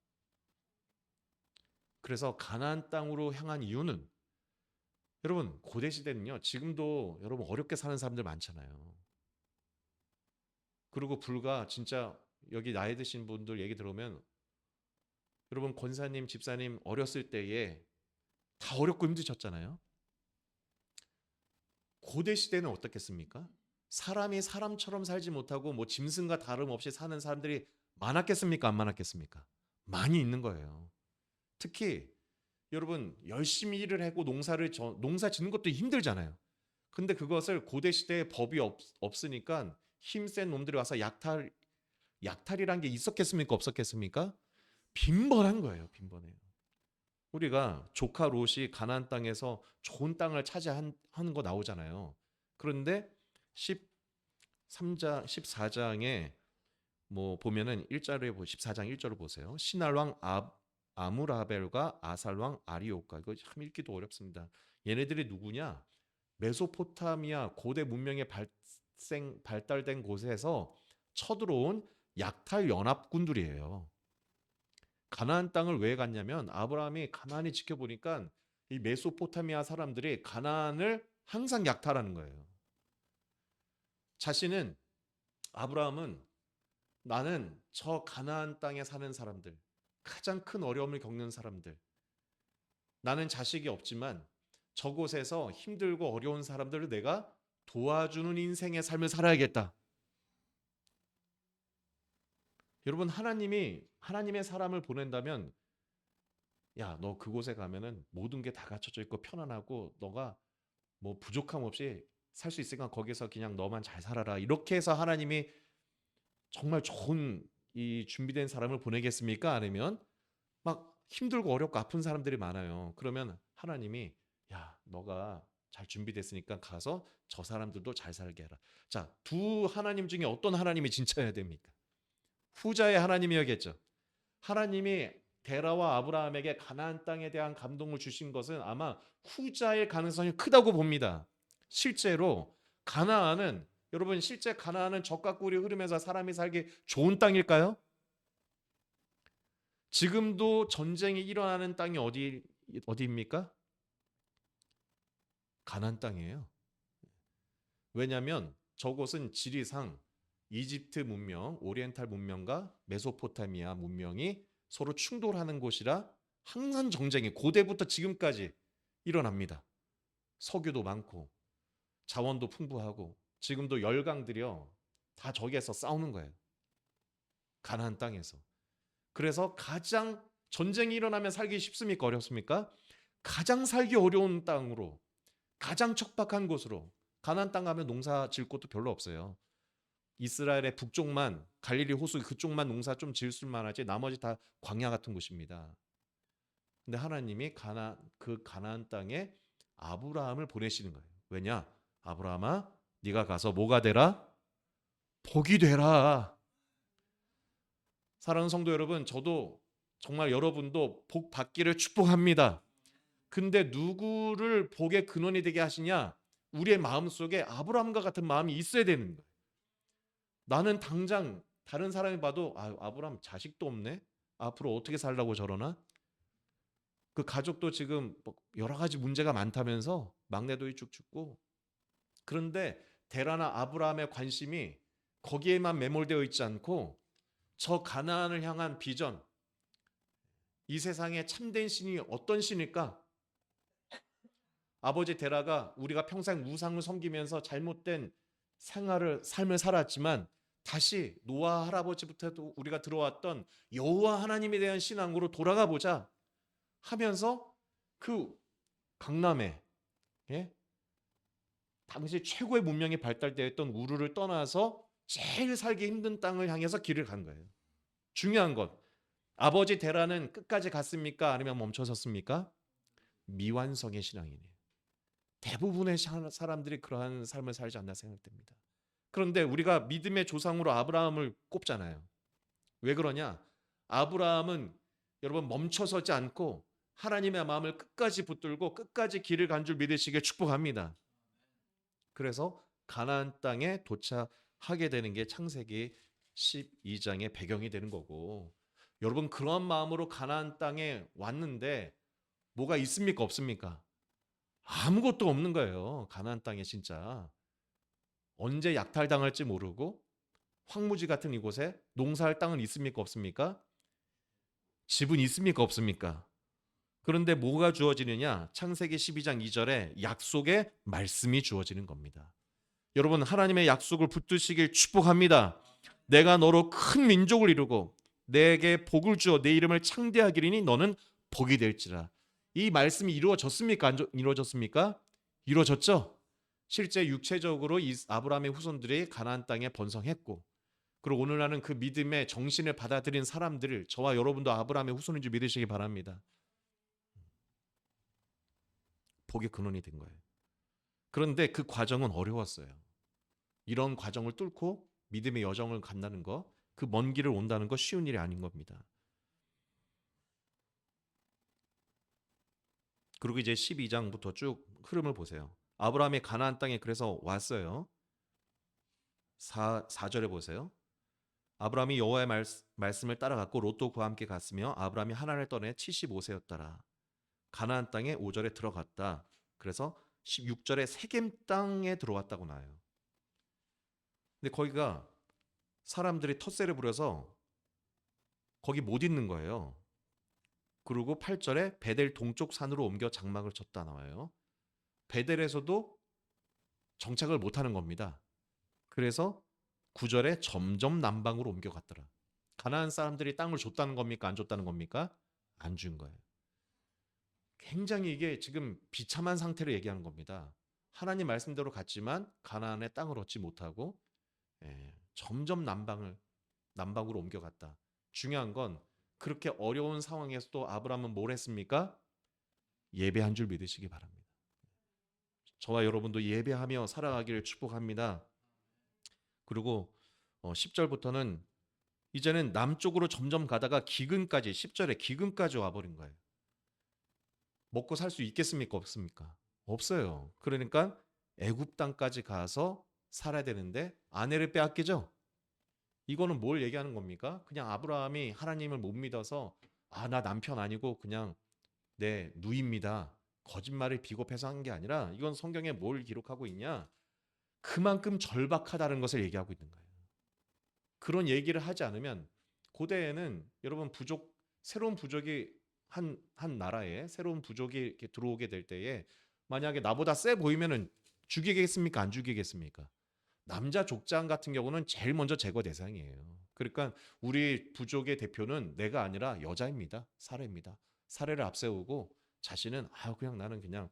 그래서 가나안 땅으로 향한 이유는 여러분, 고대 시대는요, 지금도 여러분 어렵게 사는 사람들 많잖아요. 그리고 불과 진짜 여기 나이 드신 분들 얘기 들어보면 여러분 권사님, 집사님 어렸을 때에 다 어렵고 힘드셨잖아요. 고대 시대는 어떻겠습니까? 사람이 사람처럼 살지 못하고 뭐 짐승과 다름없이 사는 사람들이 많았겠습니까? 안 많았겠습니까? 많이 있는 거예요. 특히 여러분 열심히 일을 하고 농사 짓는 것도 힘들잖아요. 근데 그것을 고대 시대에 법이 없으니까 힘센 놈들이 와서 약탈이란 게 있었겠습니까? 없었겠습니까? 빈번한 거예요. 빈번해요. 우리가 조카 롯이 가나안 땅에서 좋은 땅을 차지하는 거 나오잖아요. 그런데 13장, 14장에 뭐 보면은 14장 1절을 보세요. 신할 왕 아무라벨과 아살 왕 아리오카. 이거 참 읽기도 어렵습니다. 얘네들이 누구냐? 메소포타미아 고대 문명의 발달된 곳에서 쳐들어온 약탈 연합군들이에요. 가나안 땅을 왜 갔냐면 아브라함이 가만히 지켜보니까 이 메소포타미아 사람들이 가나안을 항상 약탈하는 거예요. 아브라함은 나는 저 가나안 땅에 사는 사람들, 가장 큰 어려움을 겪는 사람들, 나는 자식이 없지만 저곳에서 힘들고 어려운 사람들을 내가 도와주는 인생의 삶을 살아야겠다. 여러분, 하나님이 하나님의 사람을 보낸다면, 야, 너 그곳에 가면은 모든 게 다 갖춰져 있고 편안하고 너가 뭐 부족함 없이 살 수 있으니까 거기서 그냥 너만 잘 살아라. 이렇게 해서 하나님이 정말 좋은 이 준비된 사람을 보내겠습니까? 아니면 막 힘들고 어렵고 아픈 사람들이 많아요. 그러면 하나님이, 야, 너가 잘 준비됐으니까 가서 저 사람들도 잘 살게 해라. 자, 두 하나님 중에 어떤 하나님이 진짜여야 됩니까? 후자의 하나님이어야겠죠. 하나님이 데라와 아브라함에게 가나안 땅에 대한 감동을 주신 것은 아마 후자의 가능성이 크다고 봅니다. 실제로 가나안은, 여러분, 실제 가나안은 적과 꿀이 흐르면서 사람이 살기 좋은 땅일까요? 지금도 전쟁이 일어나는 땅이 어디입니까? 가나안 땅이에요. 왜냐하면 저곳은 지리상 이집트 문명, 오리엔탈 문명과 메소포타미아 문명이 서로 충돌하는 곳이라 항상 정쟁이 고대부터 지금까지 일어납니다. 석유도 많고 자원도 풍부하고 지금도 열강들이요 다 저기에서 싸우는 거예요. 가나안 땅에서. 그래서 가장 전쟁이 일어나면 살기 쉽습니까? 어렵습니까? 가장 살기 어려운 땅으로, 가장 척박한 곳으로, 가나안 땅 가면 농사 질 곳도 별로 없어요. 이스라엘의 북쪽만, 갈릴리 호수 그쪽만 농사 좀 지을 수만 하지 나머지 다 광야 같은 곳입니다. 근데 하나님이 그 가나안 땅에 아브라함을 보내시는 거예요. 왜냐? 아브라함아, 네가 가서 뭐가 되라? 복이 되라. 사랑하는 성도 여러분, 저도 정말 여러분도 복 받기를 축복합니다. 근데 누구를 복의 근원이 되게 하시냐? 우리의 마음속에 아브라함과 같은 마음이 있어야 되는 거예요. 나는 당장 다른 사람이 봐도 아브라함 자식도 없네. 앞으로 어떻게 살라고 저러나? 그 가족도 지금 뭐 여러 가지 문제가 많다면서 막내도 일찍 죽고. 그런데 데라나 아브라함의 관심이 거기에만 매몰되어 있지 않고 저 가나안을 향한 비전, 이 세상의 참된 신이 어떤 신일까? 아버지 데라가 우리가 평생 우상을 섬기면서 잘못된 삶을 살았지만 다시 노아 할아버지부터도 우리가 들어왔던 여호와 하나님에 대한 신앙으로 돌아가 보자 하면서 그 강남에, 예? 당시 최고의 문명이 발달되었던 우르를 떠나서 제일 살기 힘든 땅을 향해서 길을 간 거예요. 중요한 것, 아버지 데라는 끝까지 갔습니까? 아니면 멈춰섰습니까? 미완성의 신앙이네요. 대부분의 사람들이 그러한 삶을 살지 않나 생각됩니다. 그런데 우리가 믿음의 조상으로 아브라함을 꼽잖아요. 왜 그러냐? 아브라함은 여러분 멈춰서지 않고 하나님의 마음을 끝까지 붙들고 끝까지 길을 간 줄 믿으시길 축복합니다. 그래서 가나안 땅에 도착하게 되는 게 창세기 12장의 배경이 되는 거고, 여러분 그런 마음으로 가나안 땅에 왔는데 뭐가 있습니까? 없습니까? 아무것도 없는 거예요. 가나안 땅에 진짜. 언제 약탈당할지 모르고 황무지 같은 이곳에 농사할 땅은 있습니까? 없습니까? 집은 있습니까? 없습니까? 그런데 뭐가 주어지느냐? 창세기 12장 2절에 약속의 말씀이 주어지는 겁니다. 여러분 하나님의 약속을 붙드시길 축복합니다. 내가 너로 큰 민족을 이루고 내게 복을 주어 내 이름을 창대하기리니 너는 복이 될지라. 이 말씀이 이루어졌습니까? 안 이루어졌습니까? 이루어졌죠. 실제 육체적으로 이 아브라함의 후손들이 가나안 땅에 번성했고, 그리고 오늘날은 그 믿음의 정신을 받아들인 사람들을, 저와 여러분도 아브라함의 후손인 줄 믿으시기 바랍니다. 복의 근원이 된 거예요. 그런데 그 과정은 어려웠어요. 이런 과정을 뚫고 믿음의 여정을 간다는 거, 그 먼 길을 온다는 거 쉬운 일이 아닌 겁니다. 그리고 이제 12장부터 쭉 흐름을 보세요. 아브라함이 가나안 땅에 그래서 왔어요. 4절에 보세요. 아브라함이 여호와의 말씀을 따라갔고 롯도 그와 함께 갔으며 아브라함이 하란을 떠내 75세였더라. 가나안 땅에 5절에 들어갔다. 그래서 16절에 세겜 땅에 들어왔다고 나와요. 근데 거기가 사람들이 텃세를 부려서 거기 못 있는 거예요. 그리고 8절에 베델 동쪽 산으로 옮겨 장막을 쳤다 나와요. 베델에서도 정착을 못 하는 겁니다. 그래서 9절에 점점 남방으로 옮겨갔더라. 가나안 사람들이 땅을 줬다는 겁니까? 안 줬다는 겁니까? 안 준 거예요. 굉장히 이게 지금 비참한 상태를 얘기하는 겁니다. 하나님 말씀대로 갔지만 가나안의 땅을 얻지 못하고 점점 남방으로 옮겨갔다. 중요한 건 그렇게 어려운 상황에서도 아브라함은 뭘 했습니까? 예배한 줄 믿으시기 바랍니다. 저와 여러분도 예배하며 살아가기를 축복합니다. 그리고 10절부터는 이제는 남쪽으로 점점 가다가 기근까지 10절에 기근까지 와버린 거예요. 먹고 살 수 있겠습니까? 없습니까? 없어요. 그러니까 애굽 땅까지 가서 살아야 되는데 아내를 빼앗기죠. 이거는 뭘 얘기하는 겁니까? 그냥 아브라함이 하나님을 못 믿어서 나 남편 아니고 그냥 내 누이입니다. 거짓말을 비겁해서 한 게 아니라 이건 성경에 뭘 기록하고 있냐? 그만큼 절박하다는 것을 얘기하고 있는 거예요. 그런 얘기를 하지 않으면 고대에는 여러분 새로운 부족이 한 나라에 새로운 부족이 이렇게 들어오게 될 때에 만약에 나보다 세 보이면은 죽이겠습니까? 안 죽이겠습니까? 남자 족장 같은 경우는 제일 먼저 제거 대상이에요. 그러니까 우리 부족의 대표는 내가 아니라 여자입니다. 사례입니다. 사례를 앞세우고 자신은 그냥 나는 그냥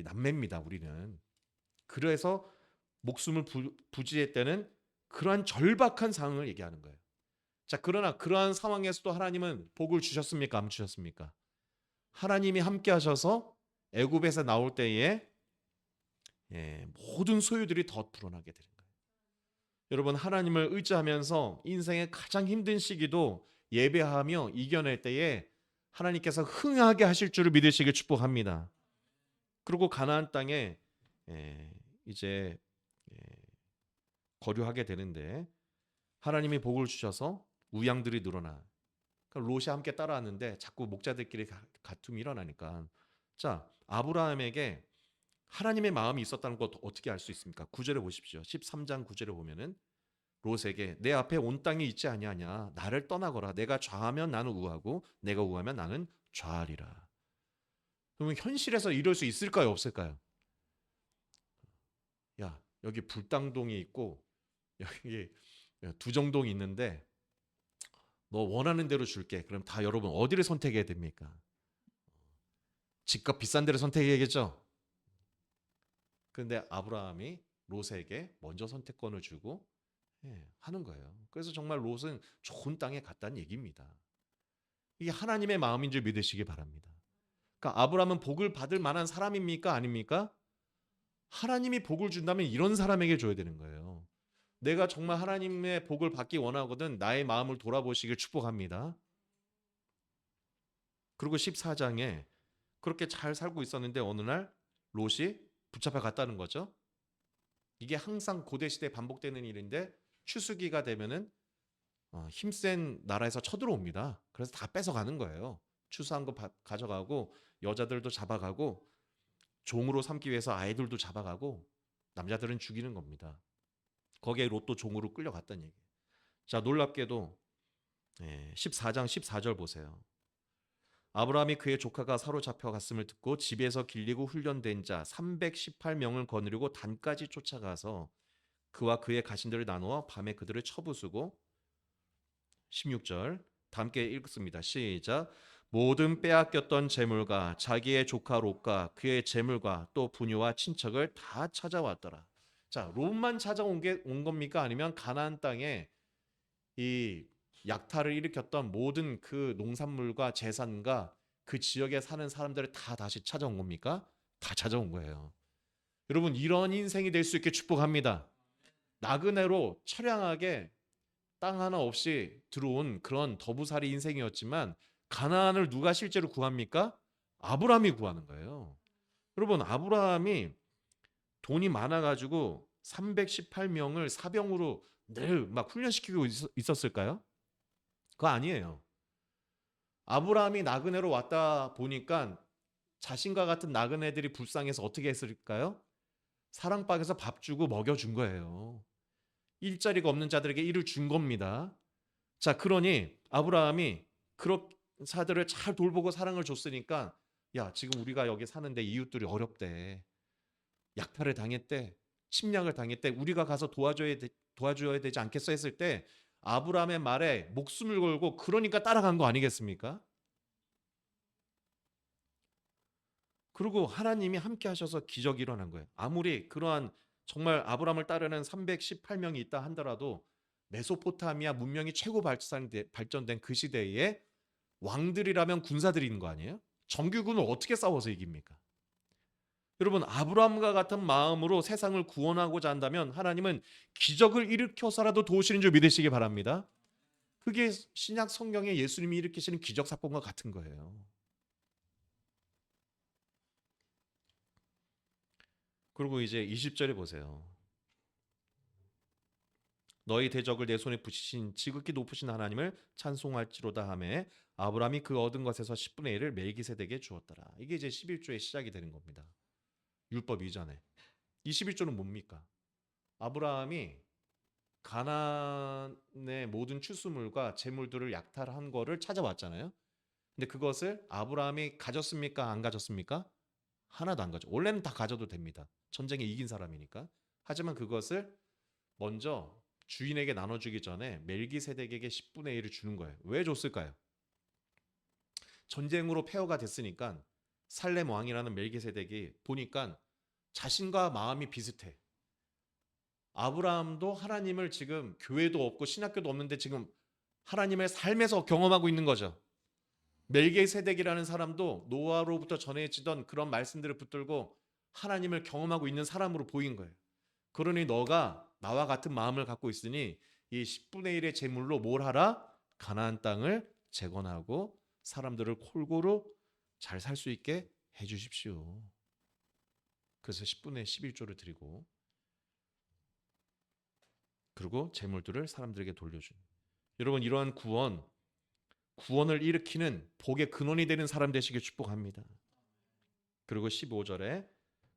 남매입니다. 우리는. 그래서 목숨을 부지했다는 그러한 절박한 상황을 얘기하는 거예요. 자, 그러나 그러한 상황에서도 하나님은 복을 주셨습니까? 안 주셨습니까? 하나님이 함께 하셔서 애굽에서 나올 때에 모든 소유들이 더 불어나게 되는 거예요. 여러분, 하나님을 의지하면서 인생의 가장 힘든 시기도 예배하며 이겨낼 때에 하나님께서 흥하게 하실 줄을 믿으시길 축복합니다. 그리고 가나안 땅에 이제 거류하게 되는데 하나님이 복을 주셔서 우양들이 늘어나. 그러니까 롯이 함께 따라왔는데 자꾸 목자들끼리 다툼이 일어나니까 자, 아브라함에게 하나님의 마음이 있었다는 것 어떻게 알 수 있습니까? 9절에 보십시오. 13장 9절에 보면은 롯에게 내 앞에 온 땅이 있지 아니하냐? 나를 떠나거라. 내가 좌하면 나는 우하고 내가 우하면 나는 좌하리라. 그러면 현실에서 이럴 수 있을까요? 없을까요? 야, 여기 불당동이 있고 여기 두정동이 있는데 너 원하는 대로 줄게. 그럼 다 여러분 어디를 선택해야 됩니까? 집값 비싼 데를 선택해야겠죠? 그런데 아브라함이 롯에게 먼저 선택권을 주고 하는 거예요. 그래서 정말 롯은 좋은 땅에 갔다는 얘기입니다. 이게 하나님의 마음인 줄 믿으시기 바랍니다. 그러니까 아브라함은 복을 받을 만한 사람입니까? 아닙니까? 하나님이 복을 준다면 이런 사람에게 줘야 되는 거예요. 내가 정말 하나님의 복을 받기 원하거든 나의 마음을 돌아보시길 축복합니다. 그리고 14장에 그렇게 잘 살고 있었는데 어느 날 롯이 붙잡혀 갔다는 거죠. 이게 항상 고대 시대에 반복되는 일인데 추수기가 되면은 힘센 나라에서 쳐들어옵니다. 그래서 다 뺏어가는 거예요. 추수한 거 가져가고 여자들도 잡아가고 종으로 삼기 위해서 아이들도 잡아가고 남자들은 죽이는 겁니다. 거기에 롯도 종으로 끌려갔다는 얘기예요. 자, 놀랍게도 14장 14절 보세요. 아브라함이 그의 조카가 사로잡혀 갔음을 듣고 집에서 길리고 훈련된 자 318명을 거느리고 단까지 쫓아가서 그와 그의 가신들을 나누어 밤에 그들을 쳐부수고 16절 다 함께 읽습니다. 시작. 모든 빼앗겼던 재물과 자기의 조카 롯과 그의 재물과 또 부녀와 친척을 다 찾아왔더라. 자, 롯만 찾아온 온 겁니까? 아니면 가나안 땅에 이 약탈을 일으켰던 모든 그 농산물과 재산과 그 지역에 사는 사람들을 다 다시 찾아온 겁니까? 다 찾아온 거예요. 여러분, 이런 인생이 될 수 있게 축복합니다. 나그네로 처량하게 땅 하나 없이 들어온 그런 더부살이 인생이었지만 가나안을 누가 실제로 구합니까? 아브라함이 구하는 거예요. 여러분, 아브라함이 돈이 많아가지고 318명을 사병으로 늘 막 훈련시키고 있었을까요? 그거 아니에요. 아브라함이 나그네로 왔다 보니까 자신과 같은 나그네들이 불쌍해서 어떻게 했을까요? 사랑방에서 밥 주고 먹여준 거예요. 일자리가 없는 자들에게 이를 준 겁니다. 자, 그러니 아브라함이 그런 사들을 잘 돌보고 사랑을 줬으니까 야, 지금 우리가 여기 사는데 이웃들이 어렵대. 약탈을 당했대. 침략을 당했대. 우리가 가서 도와줘야 되지 않겠어 했을 때 아브라함의 말에 목숨을 걸고 그러니까 따라간 거 아니겠습니까? 그리고 하나님이 함께 하셔서 기적이 일어난 거예요. 아무리 그러한 정말 아브라함을 따르는 318명이 있다 하더라도 메소포타미아 문명이 최고 발전된 그 시대에 왕들이라면 군사들이 있는 거 아니에요? 정규군을 어떻게 싸워서 이깁니까? 여러분, 아브라함과 같은 마음으로 세상을 구원하고자 한다면 하나님은 기적을 일으켜서라도 도우시는 줄 믿으시기 바랍니다. 그게 신약 성경에 예수님이 일으키시는 기적 사건과 같은 거예요. 그리고 이제 20절에 보세요. 너희 대적을 내 손에 붙이신 지극히 높으신 하나님을 찬송할지로다 하매 아브라함이 그 얻은 것에서 10분의 1을 멜기세덱에게 주었더라. 이게 이제 11조의 시작이 되는 겁니다. 율법 이전에. 21조는 뭡니까? 아브라함이 가나안의 모든 출수물과 재물들을 약탈한 거를 찾아왔잖아요. 근데 그것을 아브라함이 가졌습니까? 안 가졌습니까? 하나도 안 가져. 원래는 다 가져도 됩니다. 전쟁에 이긴 사람이니까. 하지만 그것을 먼저 주인에게 나눠주기 전에 멜기세덱에게 10분의 1을 주는 거예요. 왜 줬을까요? 전쟁으로 폐허가 됐으니까 살렘 왕이라는 멜기세덱이 보니까 자신과 마음이 비슷해. 아브라함도 하나님을 지금 교회도 없고 신학교도 없는데 지금 하나님의 삶에서 경험하고 있는 거죠. 멜기세덱이라는 사람도 노아로부터 전해지던 그런 말씀들을 붙들고 하나님을 경험하고 있는 사람으로 보인 거예요. 그러니 너가 나와 같은 마음을 갖고 있으니 이 10분의 1의 제물로 뭘 하라? 가나안 땅을 재건하고 사람들을 골고루 잘 살 수 있게 해 주십시오. 그래서 10분의 11조를 드리고 그리고 재물들을 사람들에게 돌려준. 여러분, 이러한 구원을 일으키는 복의 근원이 되는 사람 되시길 축복합니다. 그리고 15절에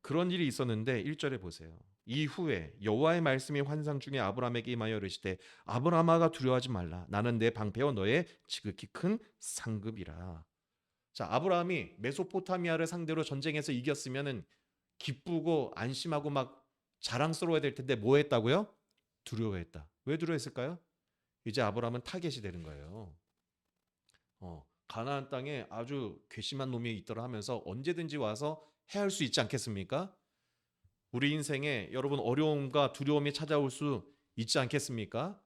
그런 일이 있었는데 1절에 보세요. 이후에 여호와의 말씀이 환상 중에 아브라함에게 임하여 이르시되 아브라함아 두려워하지 말라. 나는 내 방패와 너의 지극히 큰 상급이라. 자, 아브라함이 메소포타미아를 상대로 전쟁에서 이겼으면은 기쁘고 안심하고 막 자랑스러워야 될 텐데 뭐 했다고요? 두려워했다. 왜 두려워했을까요? 이제 아브라함은 타겟이 되는 거예요. 가나안 땅에 아주 괘씸한 놈이 있더라 하면서 언제든지 와서 해할 수 있지 않겠습니까? 우리 인생에 여러분 어려움과 두려움이 찾아올 수 있지 않겠습니까?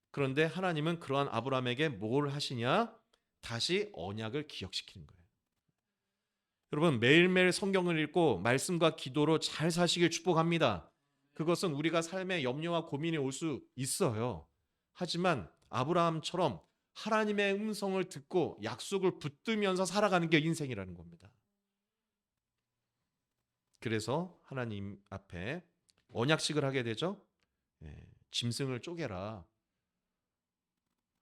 그런데 하나님은 그러한 아브라함에게 뭘 하시냐? 다시 언약을 기억시키는 거예요. 여러분, 매일매일 성경을 읽고 말씀과 기도로 잘 사시길 축복합니다. 그것은 우리가 삶에 염려와 고민이 올 수 있어요. 하지만 아브라함처럼 하나님의 음성을 듣고 약속을 붙들면서 살아가는 게 인생이라는 겁니다. 그래서 하나님 앞에 언약식을 하게 되죠. 짐승을 쪼개라.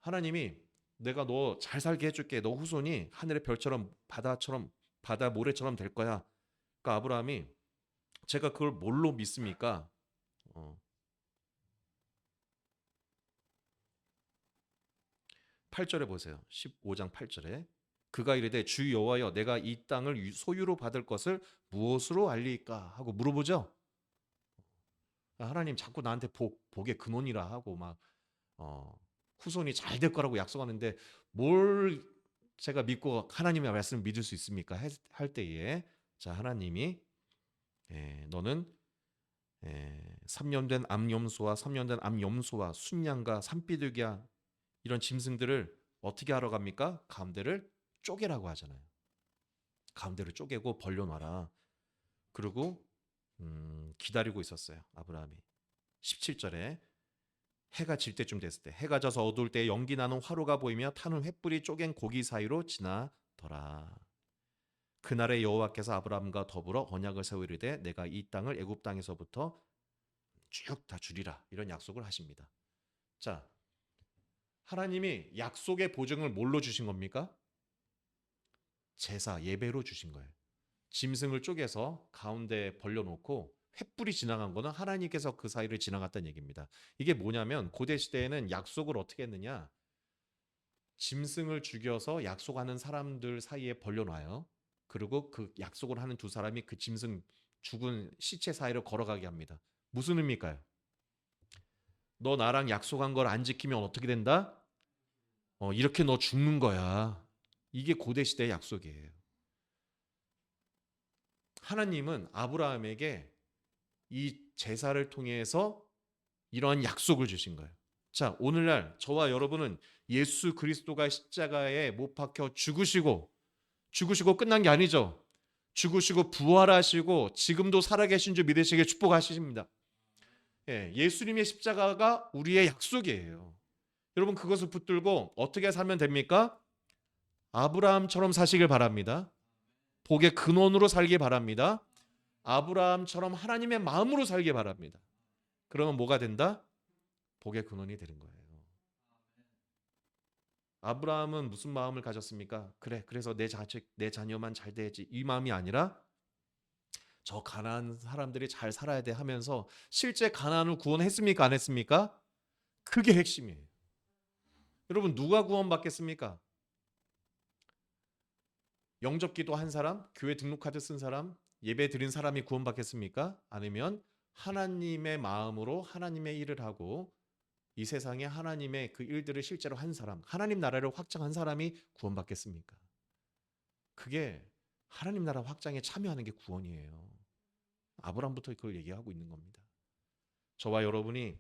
하나님이 내가 너 잘 살게 해줄게. 너 후손이 하늘의 별처럼 바다 모래처럼 될 거야. 그러니까 아브라함이 제가 그걸 뭘로 믿습니까? 8절에 보세요. 15장 8절에 그가 이르되 주 여호와여 내가 이 땅을 소유로 받을 것을 무엇으로 알리까 하고 물어보죠. 하나님 자꾸 나한테 복의 근원이라 하고 막 후손이 잘 될 거라고 약속하는데 뭘 제가 믿고 하나님의 말씀을 믿을 수 있습니까? 할 때에 자, 하나님이 너는 3년 된 암염소와 3년 된 암염소와 순양과 산비둘기야 이런 짐승들을 어떻게 하러 갑니까? 가운데를 쪼개라고 하잖아요. 가운데를 쪼개고 벌려놔라. 그리고 기다리고 있었어요. 아브라함이. 17절에 해가 질 때쯤 됐을 때 해가 져서 어두울 때 연기 나는 화로가 보이며 타는 횃불이 쪼갠 고기 사이로 지나더라. 그날에 여호와께서 아브라함과 더불어 언약을 세워 이르되 내가 이 땅을 애굽 땅에서부터 쭉 다 주리라. 이런 약속을 하십니다. 자, 하나님이 약속의 보증을 뭘로 주신 겁니까? 제사, 예배로 주신 거예요. 짐승을 쪼개서 가운데 벌려놓고 횃불이 지나간 거는 하나님께서 그 사이를 지나갔다는 얘기입니다. 이게 뭐냐면 고대 시대에는 약속을 어떻게 했느냐? 짐승을 죽여서 약속하는 사람들 사이에 벌려놔요. 그리고 그 약속을 하는 두 사람이 그 짐승 죽은 시체 사이를 걸어가게 합니다. 무슨 의미일까요? 너 나랑 약속한 걸 안 지키면 어떻게 된다? 이렇게 너 죽는 거야. 이게 고대 시대의 약속이에요. 하나님은 아브라함에게 이 제사를 통해서 이러한 약속을 주신 거예요. 자, 오늘날 저와 여러분은 예수 그리스도가 십자가에 못 박혀 죽으시고 끝난 게 아니죠. 죽으시고 부활하시고 지금도 살아계신 줄 믿으시길 축복하십니다. 예, 예수님의 십자가가 우리의 약속이에요. 여러분 그것을 붙들고 어떻게 살면 됩니까? 아브라함처럼 사시길 바랍니다. 복의 근원으로 살길 바랍니다. 아브라함처럼 하나님의 마음으로 살길 바랍니다. 그러면 뭐가 된다? 복의 근원이 되는 거예요. 아브라함은 무슨 마음을 가졌습니까? 그래, 그래서 내 자녀만 잘 돼야지. 이 마음이 아니라 저 가나안 사람들이 잘 살아야 돼 하면서 실제 가나안을 구원했습니까? 안 했습니까? 그게 핵심이에요. 여러분 누가 구원받겠습니까? 영접기도 한 사람, 교회 등록카드 쓴 사람, 예배 드린 사람이 구원받겠습니까? 아니면 하나님의 마음으로 하나님의 일을 하고 이 세상에 하나님의 그 일들을 실제로 한 사람, 하나님 나라를 확장한 사람이 구원받겠습니까? 그게 하나님 나라 확장에 참여하는 게 구원이에요. 아브라함부터 그걸 얘기하고 있는 겁니다. 저와 여러분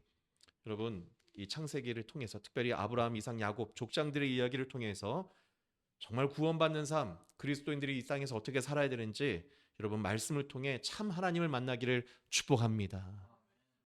이 창세기를 통해서 특별히 아브라함, 이삭, 야곱 족장들의 이야기를 통해서 정말 구원받는 삶, 그리스도인들이 이 땅에서 어떻게 살아야 되는지 여러분 말씀을 통해 참 하나님을 만나기를 축복합니다.